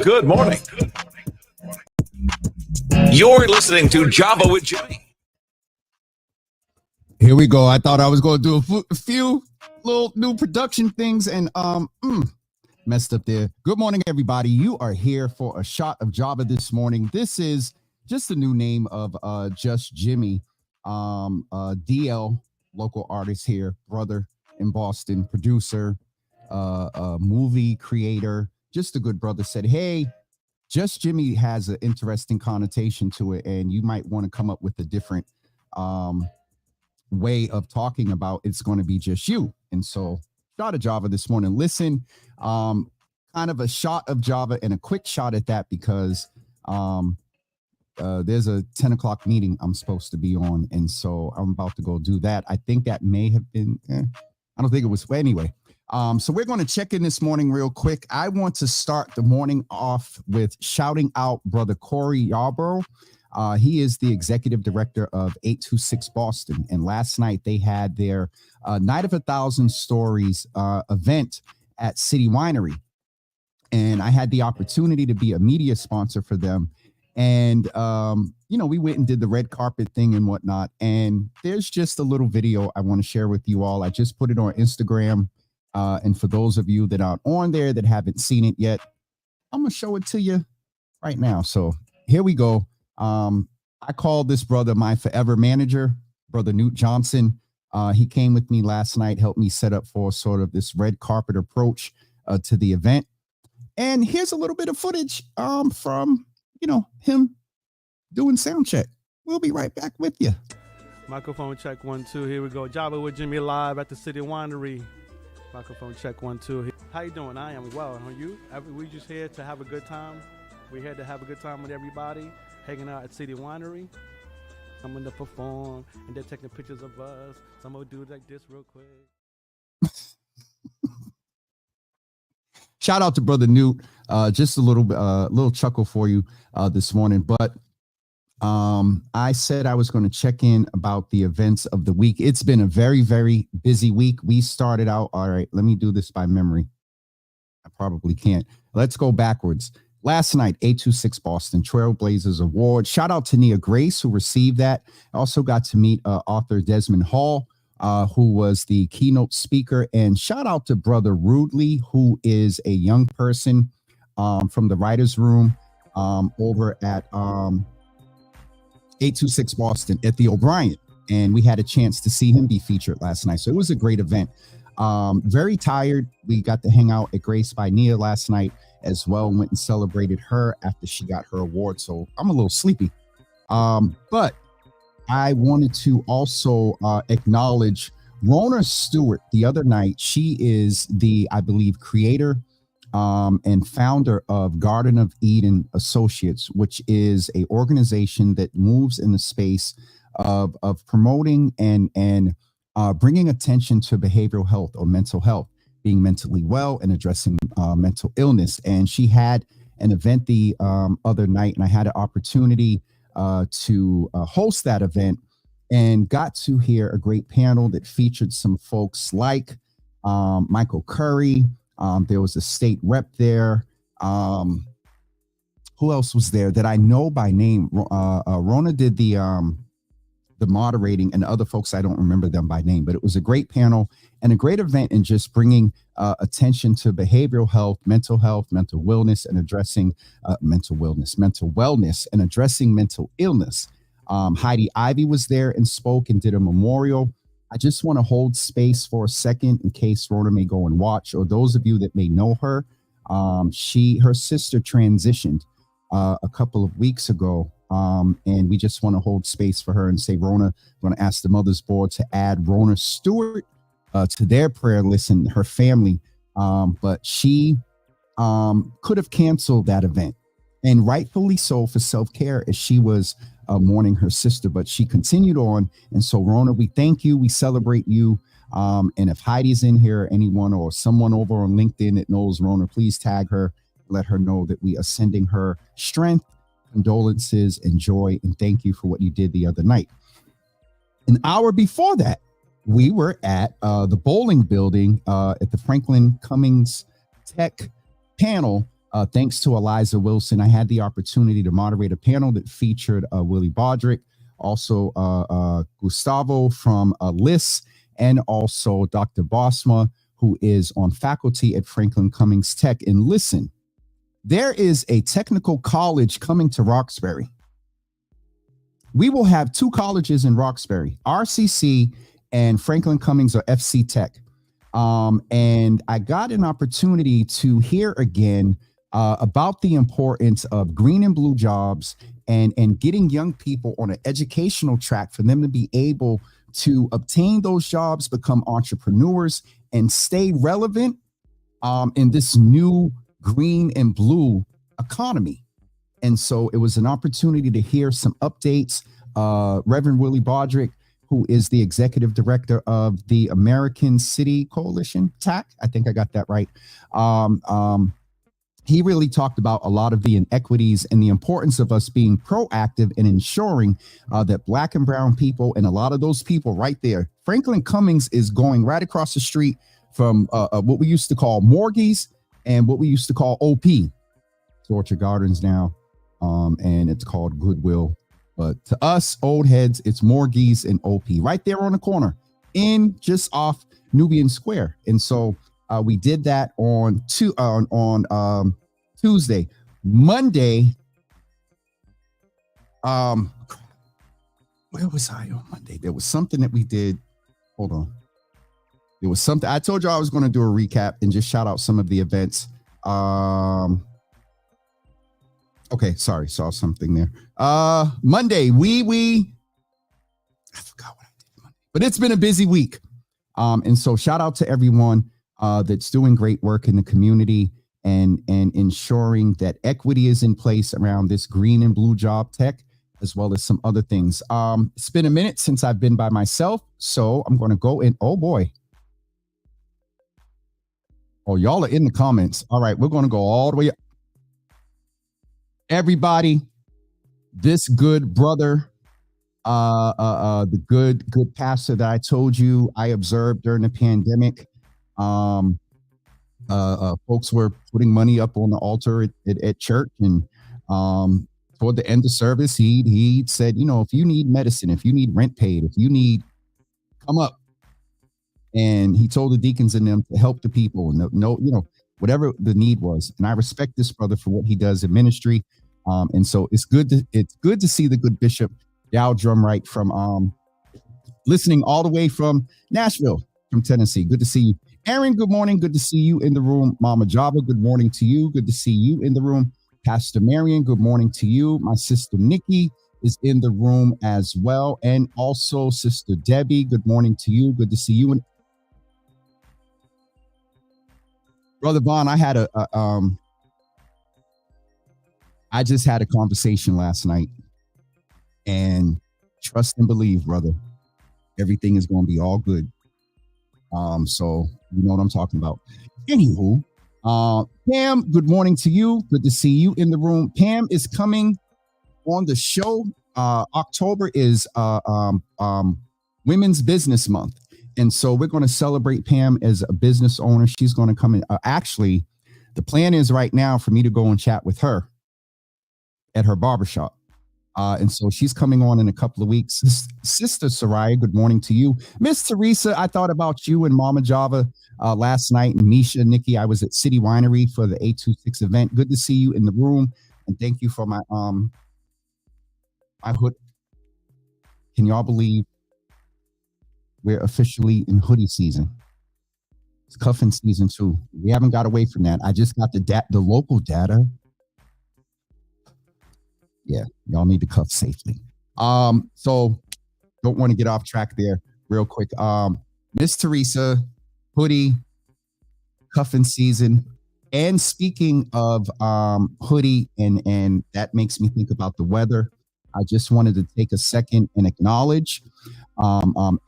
Good morning. You're listening to Java with Jimmy. Here we go. I thought I was going to do a few little new production things and messed up there. Good morning, everybody. You are here for a shot of Java this morning. This is just the new name of Just Jimmy, DL, local artist here, brother in Boston, producer, movie creator, just a good brother. Said, hey, Just Jimmy has an interesting connotation to it, and you might want to come up with a different way of talking about it's going to be just you. And so shot of Java this morning. Listen, kind of a shot of Java and a quick shot at that because there's a 10 o'clock meeting I'm supposed to be on. And so I'm about to go do that. I think that may have been, I don't think it was, anyway. So we're going to check in this morning real quick. I want to start the morning off with shouting out Brother Corey Yarborough. He is the executive director of 826 Boston. And last night they had their Night of 1,000 Stories event at City Winery. And I had the opportunity to be a media sponsor for them. And, we went and did the red carpet thing and whatnot. And there's just a little video I want to share with you all. I just put it on Instagram. And for those of you that aren't on there that haven't seen it yet, I'm going to show it to you right now. So here we go. I called this brother my forever manager, Brother Newt Johnson. He came with me last night, helped me set up for sort of this red carpet approach to the event. And here's a little bit of footage from, him doing sound check. We'll be right back with you. Microphone check 1 2. Here we go. Java with Jimmy live at the City Winery. Microphone check 1 2. How you doing? I am well. Are you? We just here to have a good time. We're here to have a good time with everybody, hanging out at City Winery. I'm going to perform, and they're taking pictures of us. So I'm going to do it like this real quick. Shout out to Brother Newt. Just a little chuckle for you this morning. But I said I was going to check in about the events of the week. It's been a very, very busy week. We started out. All right, let me do this by memory. I probably can't. Let's go backwards. Last night, 826 Boston Trailblazers Award. Shout out to Nia Grace, who received that. I also got to meet author Desmond Hall, who was the keynote speaker. And shout out to Brother Rudley, who is a young person from the writer's room over at 826 Boston at the O'Brien. And we had a chance to see him be featured last night. So it was a great event. Very tired. We got to hang out at Grace by Nia last night as well. Went and celebrated her after she got her award. So I'm a little sleepy. But I wanted to also acknowledge Rona Stewart the other night. She is the, I believe, creator and founder of Garden of Eden Associates, which is a organization that moves in the space of promoting and bringing attention to behavioral health or mental health, being mentally well and addressing mental illness. And she had an event the other night, and I had an opportunity to host that event and got to hear a great panel that featured some folks like Michael Curry. There was a state rep there. Who else was there that I know by name? Rona did the moderating, and the other folks, I don't remember them by name, but it was a great panel and a great event in just bringing attention to behavioral health, mental wellness, and addressing mental wellness and addressing mental illness. Heidi Ivy was there and spoke and did a memorial. I just want to hold space for a second in case Rona may go and watch, or those of you that may know her. Her sister transitioned a couple of weeks ago. And we just want to hold space for her and say, Rona, I'm going to ask the Mother's Board to add Rona Stewart to their prayer list and her family. But she could have canceled that event, and rightfully so, for self-care, as she was mourning her sister, but she continued on. And so, Rona, we thank you. We celebrate you. And if Heidi's in here, anyone or someone over on LinkedIn that knows Rona, please tag her, let her know that we are sending her strength, condolences, and joy, and thank you for what you did the other night. An hour before that, we were at the bowling building at the Franklin Cummings Tech panel. Thanks to Eliza Wilson, I had the opportunity to moderate a panel that featured Willie Bodrick, also Gustavo from LIS, and also Dr. Bosma, who is on faculty at Franklin Cummings Tech. And listen, there is a technical college coming to Roxbury. We will have two colleges in Roxbury, RCC and Franklin Cummings, or FC Tech. And I got an opportunity to hear again about the importance of green and blue jobs and getting young people on an educational track for them to be able to obtain those jobs, become entrepreneurs, and stay relevant in this new green and blue economy. And so it was an opportunity to hear some updates. Reverend Willie Broderick, who is the executive director of the American City Coalition, TAC, I think I got that right. He really talked about a lot of the inequities and the importance of us being proactive in ensuring that Black and brown people, and a lot of those people right there, Franklin Cummings is going right across the street from what we used to call Morgies and what we used to call OP. It's Orchard Gardens now, and it's called Goodwill. But to us old heads, it's Morgies and OP right there on the corner in just off Nubian Square. And so we did that on Tuesday. Monday, where was I on Monday? There was something that we did. Hold on. There was something. I told you I was going to do a recap and just shout out some of the events. Okay, sorry, saw something there. Monday, I forgot what I did Monday, but it's been a busy week. And so shout out to everyone that's doing great work in the community and ensuring that equity is in place around this green and blue job tech, as well as some other things. It's been a minute since I've been by myself, so I'm going to go in. Oh boy. Oh, y'all are in the comments. All right, we're going to go all the way up. Everybody, this good brother, the good pastor that I told you I observed during the pandemic, folks were putting money up on the altar at church, and toward the end of service, he said, you know, if you need medicine, if you need rent paid, if you need, come up. And he told the deacons in them to help the people, and whatever the need was. And I respect this brother for what he does in ministry. And so it's good to see the good Bishop Dow Drumright from listening all the way from Nashville, from Tennessee. Good to see you. Aaron, good morning. Good to see you in the room. Mama Java, good morning to you. Good to see you in the room. Pastor Marion, good morning to you. My sister Nikki is in the room as well. And also Sister Debbie, good morning to you. Good to see you. And Brother Vaughn, I just had a conversation last night, and trust and believe, brother, everything is going to be all good. So you know what I'm talking about. Anywho, Pam, good morning to you. Good to see you in the room. Pam is coming on the show. October is Women's Business Month. And so we're going to celebrate Pam as a business owner. She's going to come in. Actually, the plan is right now for me to go and chat with her at her barbershop. And so she's coming on in a couple of weeks. Sister Soraya, good morning to you. Miss Teresa, I thought about you and Mama Java last night. And Misha, Nikki, I was at City Winery for the 826 event. Good to see you in the room. And thank you for my hood. Can y'all believe we're officially in hoodie season? It's cuffing season too. We haven't got away from that. I just got the local data. Yeah, y'all need to cuff safely. So don't want to get off track there real quick. Miss Teresa, hoodie, cuffing season. And speaking of hoodie, and that makes me think about the weather, I just wanted to take a second and acknowledge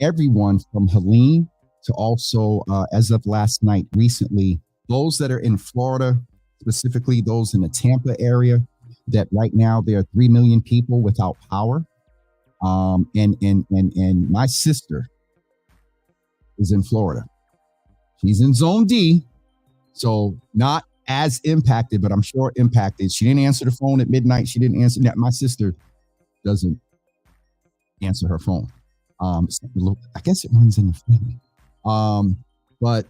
everyone from Helene to also, as of last night, recently, those that are in Florida, specifically those in the Tampa area, that right now there are 3 million people without power. And my sister is in Florida. She's in Zone D, so not as impacted, but I'm sure impacted. She didn't answer the phone at midnight. She didn't answer that. My sister doesn't answer her phone. I guess it runs in the family. But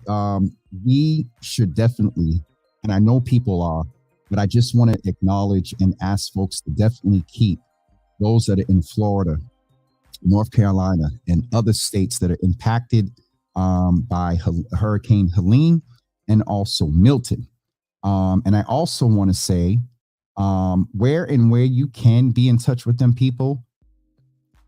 we should definitely, and I know people are, but I just want to acknowledge and ask folks to definitely keep those that are in Florida, North Carolina, and other states that are impacted by Hurricane Helene and also Milton. And I also want to say where you can be in touch with them people,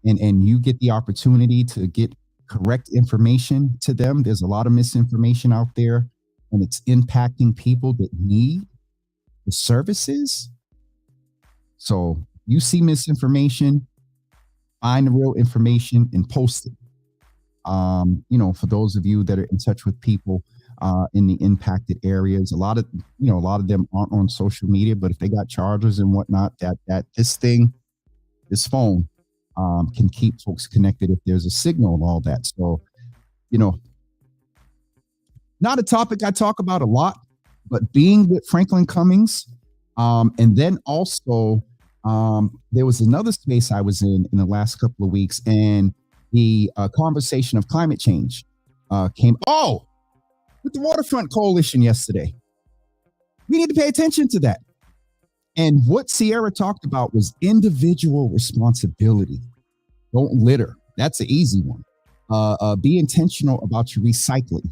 and you get the opportunity to get correct information to them. There's a lot of misinformation out there, and it's impacting people that need the services. So you see misinformation, find the real information and post it. For those of you that are in touch with people in the impacted areas, a lot of them aren't on social media, but if they got chargers and whatnot, this phone can keep folks connected if there's a signal and all that. So, not a topic I talk about a lot, but being with Franklin Cummings, and then also there was another space I was in the last couple of weeks, and the conversation of climate change came with the Waterfront Coalition yesterday. We need to pay attention to that. And what Sierra talked about was individual responsibility. Don't litter. That's an easy one. Be intentional about your recycling.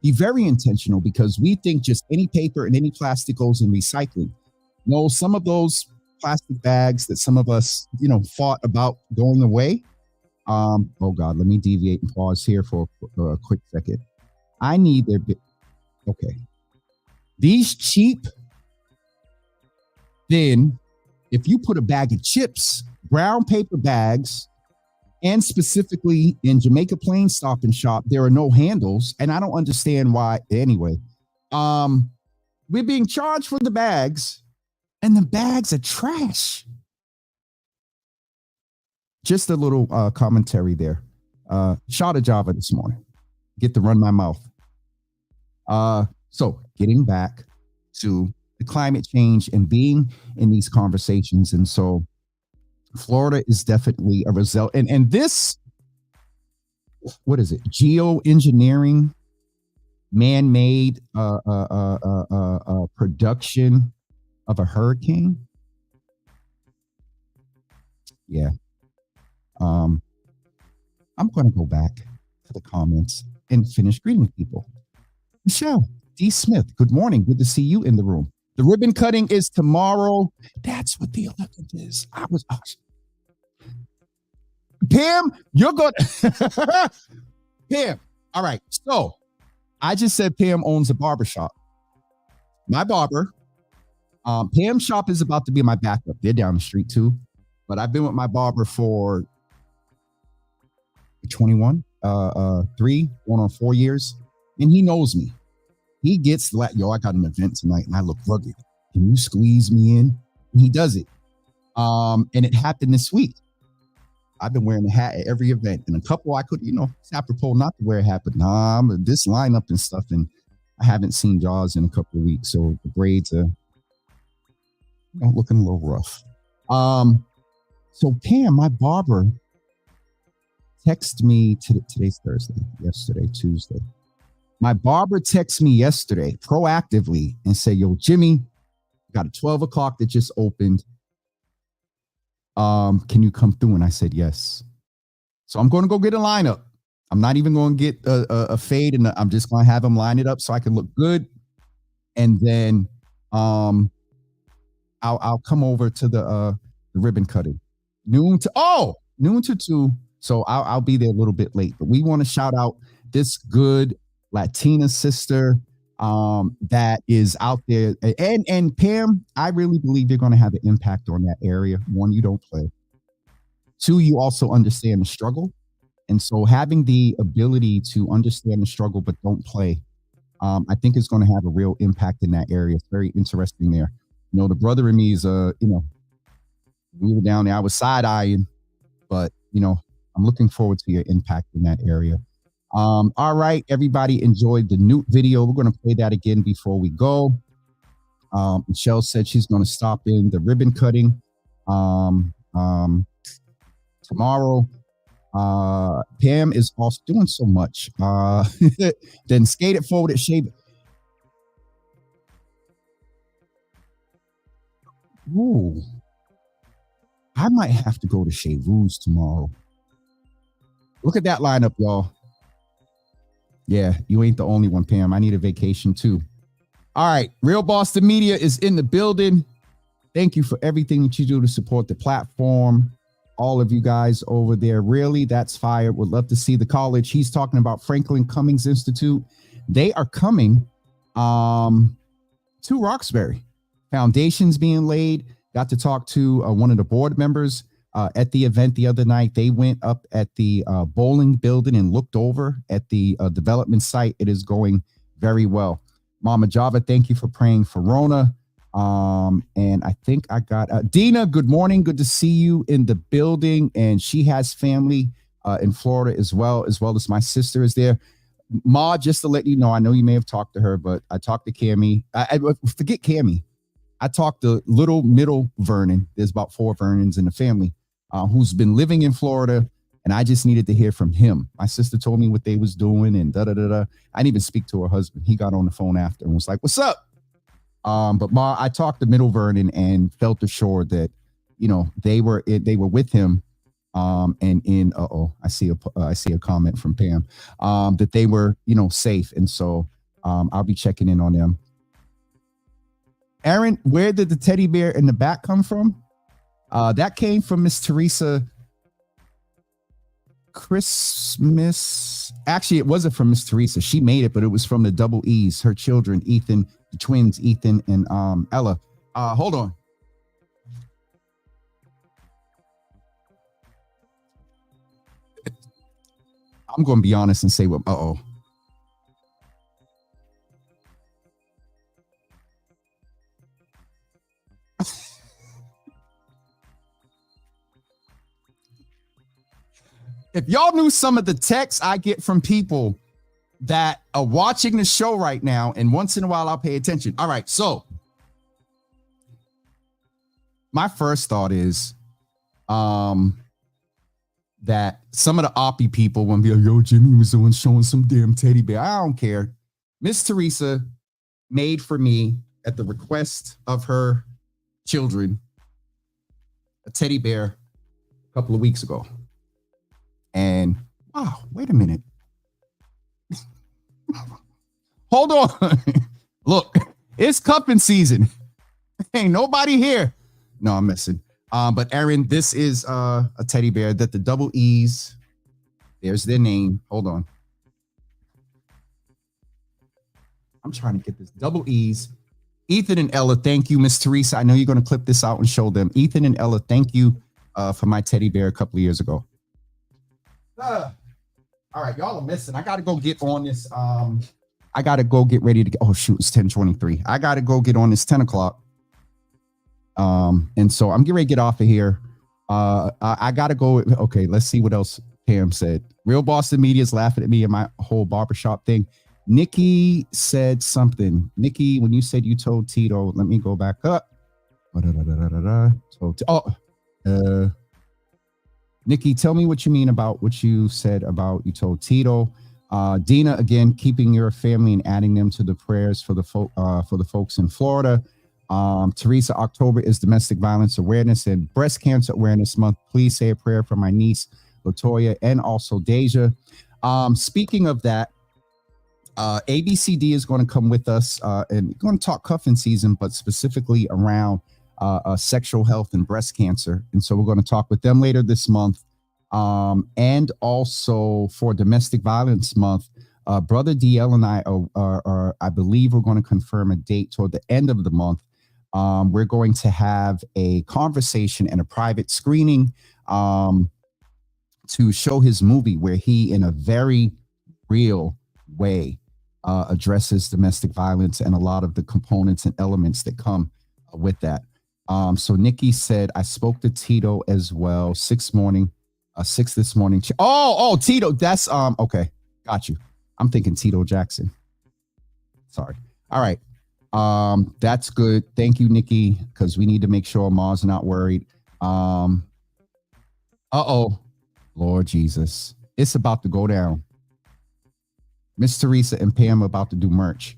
Be very intentional, because we think just any paper and any plastic goes in recycling. No, some of those plastic bags that some of us, fought about going away. Oh God, let me deviate and pause here for a quick second. I need okay. These cheap, then if you put a bag of chips, brown paper bags, and specifically in Jamaica Plain Stop and Shop, there are no handles, and I don't understand why. Anyway, we're being charged for the bags, and the bags are trash. Just a little commentary there. Shot of Java this morning. Get to run my mouth. So getting back to the climate change and being in these conversations. And so Florida is definitely a result. And this, what is it? Geoengineering, man-made production of a hurricane. Yeah. I'm going to go back to the comments and finish greeting people. Michelle D. Smith, good morning. Good to see you in the room. The ribbon cutting is tomorrow. That's what the 11th is. Pam, you're good. Pam. All right. So I just said Pam owns a barbershop. My barber, Pam's shop is about to be my backup. They're down the street too. But I've been with my barber for 21, 3, going on 4 years. And he knows me. He gets like, I got an event tonight and I look rugged. Can you squeeze me in? And he does it. And it happened this week. I've been wearing a hat at every event, and a couple I could, it's apropos not to wear a hat, but this lineup and stuff. And I haven't seen Jaws in a couple of weeks. So the braids are looking a little rough. So Pam, my barber, texted me today's Thursday, yesterday, Tuesday. My barber texted me yesterday proactively and said, yo, Jimmy, got a 12 o'clock that just opened. Can you come through? And I said, yes. So I'm going to go get a lineup. I'm not even going to get a fade, and I'm just going to have him line it up so I can look good. And then I'll come over to the ribbon cutting. Noon to 2. So I'll be there a little bit late, but we want to shout out this good Latina sister that is out there. And Pam, I really believe you're going to have an impact on that area. 1, you don't play. 2, you also understand the struggle. And so having the ability to understand the struggle but don't play, I think is going to have a real impact in that area. It's very interesting there. The brother in me is, we were down there. I was side-eyeing, but, I'm looking forward to your impact in that area. All right, everybody enjoyed the new video. We're going to play that again before we go. Michelle said she's going to stop in the ribbon cutting tomorrow. Pam is also doing so much. Then skate it forward at shave. Ooh, I might have to go to Chez Rouge tomorrow. Look at that lineup, y'all. Yeah, you ain't the only one, Pam. I need a vacation too. All right, Real Boston Media is in the building. Thank you for everything that you do to support the platform. all of you guys over there. Really, that's fire. Would love to see the college. He's talking about Franklin Cummings Institute. They are coming to Roxbury. Foundations being laid. Got to talk to one of the board members at the event the other night. They went up at the bowling building and looked over at the development site. It is going very well. Mama Java, thank you for praying for Rona. And I think I got Dina. Good morning. Good to see you in the building. And she has family in Florida as well as my sister is there. Ma, just to let you know, I know you may have talked to her, but I talked to Cammie. I forget Cammie. I talked to little middle Vernon. There's about 4 Vernons in the family who's been living in Florida. And I just needed to hear from him. My sister told me what they was doing and da-da-da-da. I didn't even speak to her husband. He got on the phone after and was like, what's up? But Ma, I talked to Middle Vernon and felt assured that, you know, they were with him. And in, I see a comment from Pam, that they were, you know, safe. And so, I'll be checking in on them. Aaron, where did the teddy bear in the back come from? That came from Miss Teresa Christmas. Actually, it wasn't from Miss Teresa. She made it, but it was from the double E's, her children, Ethan, the twins, Ethan and Ella. Hold on. I'm going to be honest and say, well, if y'all knew some of the texts I get from people that are watching the show right now, and once in a while I'll pay attention. All right, so my first thought is that some of the Oppie people want to be like, yo, Jimmy was the one showing some damn teddy bear. I don't care. Miss Teresa made for me, at the request of her children, a teddy bear a couple of weeks ago. And wow, wait a minute. Hold on. Look, it's cuffing season. Ain't nobody here. No, I'm messing. But Aaron, this is a teddy bear that the double E's, there's their name. Hold on. I'm trying to get this. Double E's. Ethan and Ella, thank you, Miss Teresa. I know you're going to clip this out and show them. Ethan and Ella, thank you for my teddy bear a couple of years ago. All right, y'all are missing. I got to go get on this. I got to go get ready to go. Oh, shoot, it's 10:23. I got to go get on this 10 o'clock. And so I'm getting ready to get off of here. I got to go. Okay, let's see what else Pam said. Real Boston Media is laughing at me and my whole barbershop thing. Nikki said something. Nikki, when you said you told Tito, let me go back up. Nikki, tell me what you mean about what you said about you told Tito. Dina, again, keeping your family and adding them to the prayers for the folks in Florida. Teresa, October is Domestic Violence Awareness and Breast Cancer Awareness Month. Please say a prayer for my niece, Latoya, and also Deja. Speaking of that, ABCD is going to come with us and going to talk cuffing season, but specifically around sexual health and breast cancer. And so we're going to talk with them later this month. And also for Domestic Violence Month, Brother DL and I are I believe we're going to confirm a date toward the end of the month. We're going to have a conversation and a private screening to show his movie where he, in a very real way, addresses domestic violence and a lot of the components and elements that come with that. So Nikki said, I spoke to Tito as well, 6 this morning. Oh, Tito, that's, okay. Got you. I'm thinking Tito Jackson. Sorry. All right. That's good. Thank you, Nikki, because we need to make sure Ma's not worried. Lord Jesus. It's about to go down. Miss Teresa and Pam are about to do merch.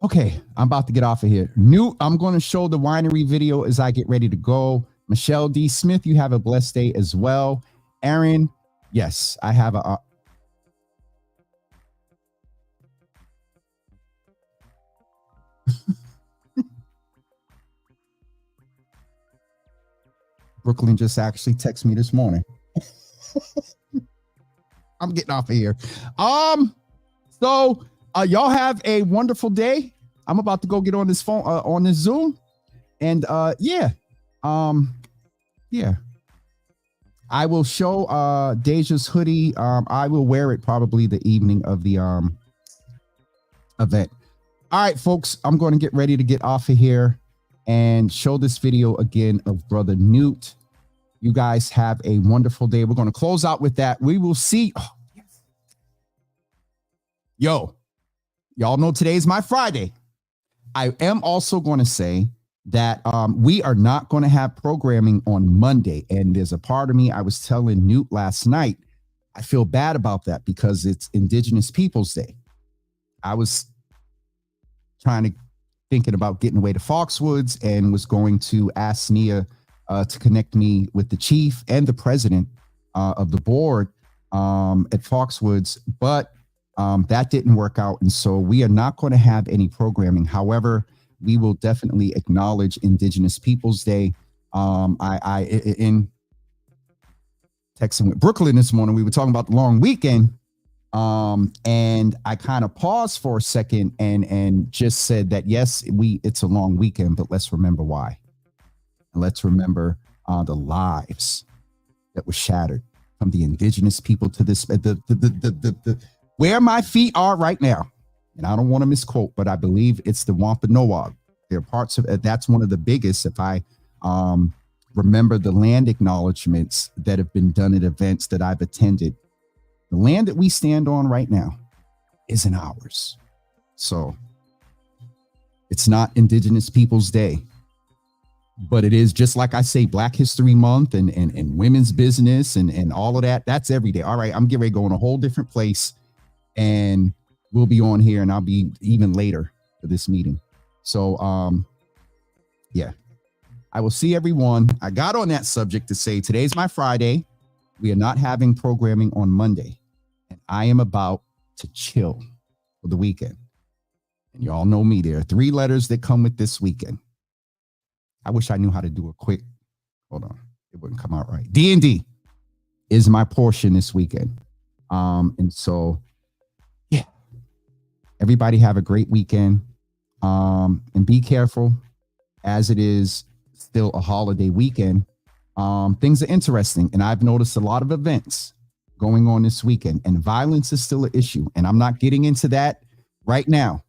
Okay, I'm about to get off of here. I'm going to show the winery video as I get ready to go. Michelle D. Smith, you have a blessed day as well. Aaron, yes, I have a... Brooklyn just actually texted me this morning. I'm getting off of here. So y'all have a wonderful day. I'm about to go get on this phone, on this Zoom. And yeah. I will show Deja's hoodie. I will wear it probably the evening of the event. All right, folks, I'm going to get ready to get off of here and show this video again of Brother Newt. You guys have a wonderful day. We're going to close out with that. We will see. Oh, yes. Yo, y'all know today's my Friday. I am also going to say that we are not going to have programming on Monday. And there's a part of me, I was telling Newt last night, I feel bad about that because it's Indigenous Peoples Day. I was thinking about getting away to Foxwoods and was going to ask Nia to connect me with the chief and the president of the board at Foxwoods, but that didn't work out. And so we are not going to have any programming. However, we will definitely acknowledge Indigenous Peoples Day. In texting with Brooklyn this morning, we were talking about the long weekend. And I kind of paused for a second and just said that, yes, it's a long weekend, but let's remember why. And let's remember the lives that were shattered from the Indigenous people to this, where my feet are right now. And I don't want to misquote, but I believe it's the Wampanoag. There are parts of it. That's one of the biggest. If I remember the land acknowledgements that have been done at events that I've attended, the land that we stand on right now isn't ours. So it's not Indigenous Peoples Day, but it is, just like I say, Black History Month and women's business and all of that. That's every day. All right, I'm getting ready to go in a whole different place, and we'll be on here, and I'll be even later for this meeting. So, yeah, I will see everyone. I got on that subject to say today's my Friday. We are not having programming on Monday, and I am about to chill for the weekend. And you all know me. There are 3 letters that come with this weekend. I wish I knew how to do a quick, hold on, it wouldn't come out right. D&D is my portion this weekend. And so, yeah, everybody have a great weekend. And be careful, as it is still a holiday weekend. Things are interesting, and I've noticed a lot of events going on this weekend, and violence is still an issue. And I'm not getting into that right now.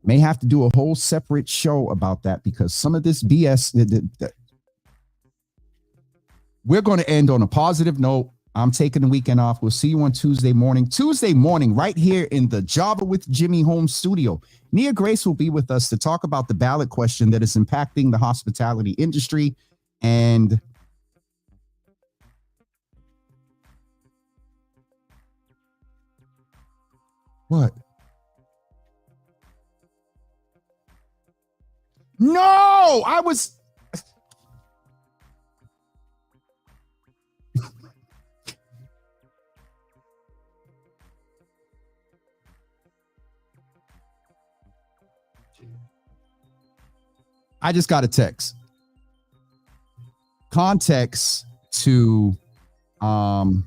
May have to do a whole separate show about that, because some of this BS, we're going to end on a positive note. I'm taking the weekend off. We'll see you on Tuesday morning. Tuesday morning, right here in the Java with Jimmy home studio. Nia Grace will be with us to talk about the ballot question that is impacting the hospitality industry. And what? No, I was. I just got a text. Context to, I'm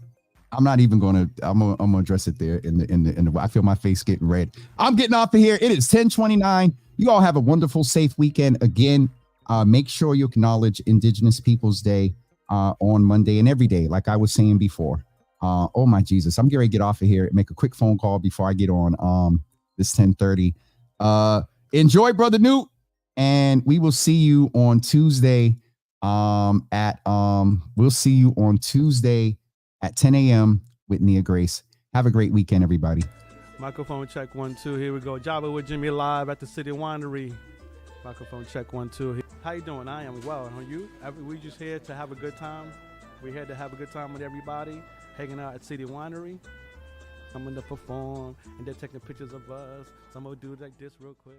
not even going to, I'm going to address it there in the, I feel my face getting red. I'm getting off of here. It is 10:29. You all have a wonderful, safe weekend. Again, make sure you acknowledge Indigenous Peoples Day on Monday and every day, like I was saying before. Oh my Jesus, I'm getting ready to get off of here and make a quick phone call before I get on this 10:30. Enjoy, Brother Newt, and we will see you on Tuesday we'll see you on Tuesday at 10 a.m. with Nia Grace. Have a great weekend, everybody. Microphone check 1 2. Here we go. Java with Jimmy live at the City Winery. Microphone check 1 2. How you doing? I am well. Are you? We just here to have a good time. We're here to have a good time with everybody, hanging out at City Winery. Someone to perform, and they're taking pictures of us. Some will do like this real quick.